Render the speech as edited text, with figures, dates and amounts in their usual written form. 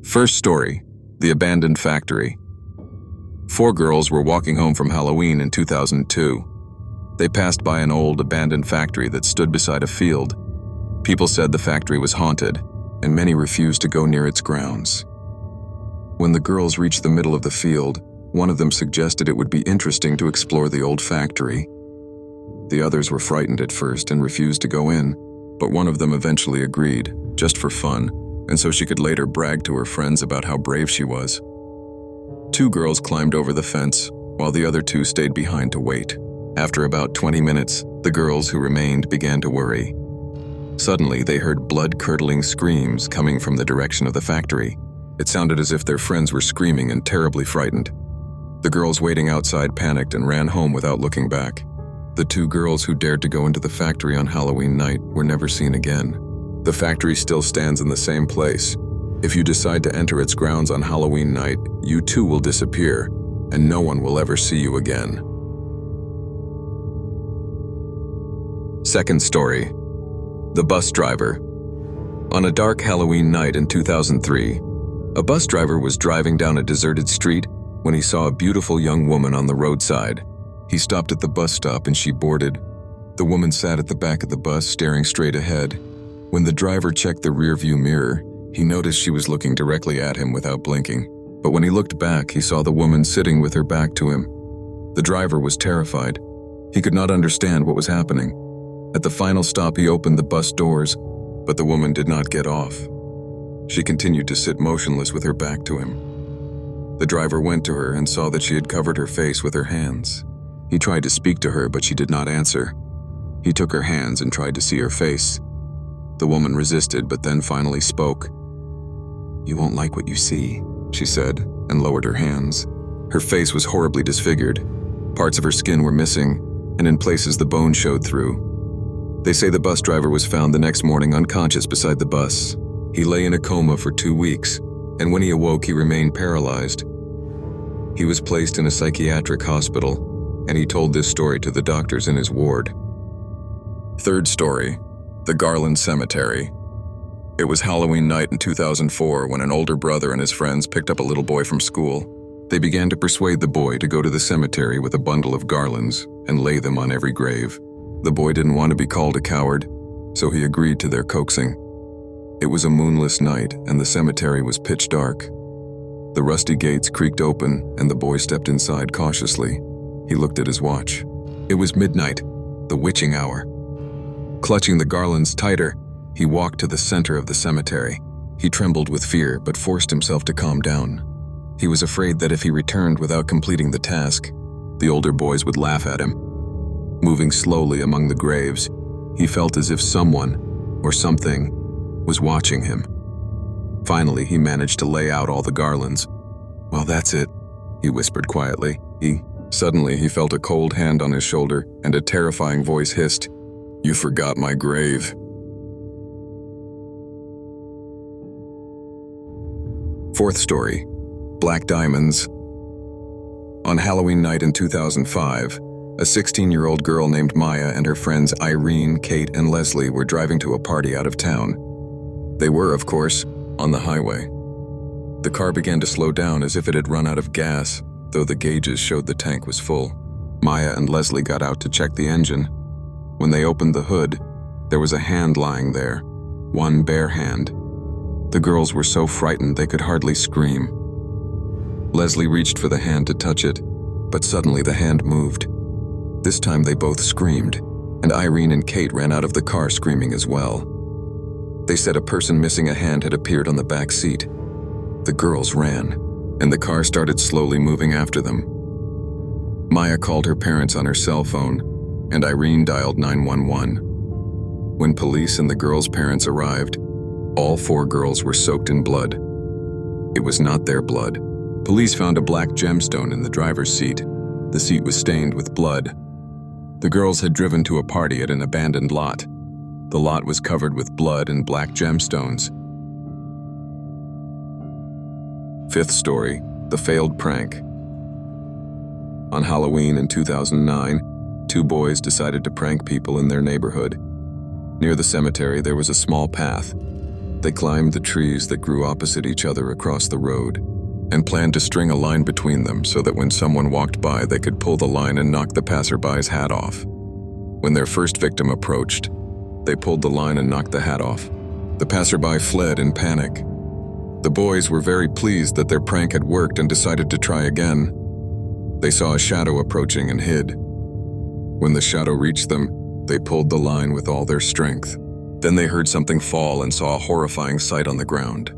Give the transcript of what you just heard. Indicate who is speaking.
Speaker 1: First story, the abandoned factory. 4 girls were walking home from Halloween in 2002. They passed by an old, abandoned factory that stood beside a field. People said the factory was haunted, and many refused to go near its grounds. When the girls reached the middle of the field, one of them suggested it would be interesting to explore the old factory. The others were frightened at first and refused to go in, but one of them eventually agreed, just for fun, and so she could later brag to her friends about how brave she was. 2 girls climbed over the fence, while the other 2 stayed behind to wait. After about 20 minutes, the girls who remained began to worry. Suddenly, they heard blood-curdling screams coming from the direction of the factory. It sounded as if their friends were screaming and terribly frightened. The girls waiting outside panicked and ran home without looking back. The 2 girls who dared to go into the factory on Halloween night were never seen again. The factory still stands in the same place. If you decide to enter its grounds on Halloween night, you too will disappear, and no one will ever see you again. Second story, the bus driver. On a dark Halloween night in 2003, a bus driver was driving down a deserted street when he saw a beautiful young woman on the roadside. He stopped at the bus stop and she boarded. The woman sat at the back of the bus, staring straight ahead. When the driver checked the rearview mirror, he noticed she was looking directly at him without blinking. But when he looked back, he saw the woman sitting with her back to him. The driver was terrified. He could not understand what was happening. At the final stop, he opened the bus doors, but the woman did not get off. She continued to sit motionless with her back to him. The driver went to her and saw that she had covered her face with her hands. He tried to speak to her, but she did not answer. He took her hands and tried to see her face. The woman resisted, but then finally spoke. "You won't like what you see," she said, and lowered her hands. Her face was horribly disfigured. Parts of her skin were missing, and in places the bone showed through. They say the bus driver was found the next morning unconscious beside the bus. He lay in a coma for 2 weeks, and when he awoke, he remained paralyzed. He was placed in a psychiatric hospital, and he told this story to the doctors in his ward. Third story, the Garland Cemetery. It was Halloween night in 2004 when an older brother and his friends picked up a little boy from school. They began to persuade the boy to go to the cemetery with a bundle of garlands and lay them on every grave. The boy didn't want to be called a coward, so he agreed to their coaxing. It was a moonless night and the cemetery was pitch dark. The rusty gates creaked open and the boy stepped inside cautiously. He looked at his watch. It was midnight, the witching hour. Clutching the garlands tighter, he walked to the center of the cemetery. He trembled with fear but forced himself to calm down. He was afraid that if he returned without completing the task, the older boys would laugh at him. Moving slowly among the graves, he felt as if someone, or something, was watching him. Finally, he managed to lay out all the garlands. "Well, that's it," he whispered quietly. Suddenly, he felt a cold hand on his shoulder and a terrifying voice hissed, "You forgot my grave." Fourth story, Black Diamonds. On Halloween night in 2005, a 16-year-old girl named Maya and her friends Irene, Kate, and Leslie were driving to a party out of town. They were, of course, on the highway. The car began to slow down as if it had run out of gas, though the gauges showed the tank was full. Maya and Leslie got out to check the engine. When they opened the hood, there was a hand lying there, one bare hand. The girls were so frightened they could hardly scream. Leslie reached for the hand to touch it, but suddenly the hand moved. This time they both screamed, and Irene and Kate ran out of the car screaming as well. They said a person missing a hand had appeared on the back seat. The girls ran, and the car started slowly moving after them. Maya called her parents on her cell phone, and Irene dialed 911. When police and the girls' parents arrived, all 4 girls were soaked in blood. It was not their blood. Police found a black gemstone in the driver's seat. The seat was stained with blood. The girls had driven to a party at an abandoned lot. The lot was covered with blood and black gemstones. Fifth story, the failed prank. On Halloween in 2009, 2 boys decided to prank people in their neighborhood. Near the cemetery, there was a small path. They climbed the trees that grew opposite each other across the road and planned to string a line between them so that when someone walked by, they could pull the line and knock the passerby's hat off. When their first victim approached, they pulled the line and knocked the hat off. The passerby fled in panic. The boys were very pleased that their prank had worked and decided to try again. They saw a shadow approaching and hid. When the shadow reached them, they pulled the line with all their strength. Then they heard something fall and saw a horrifying sight on the ground.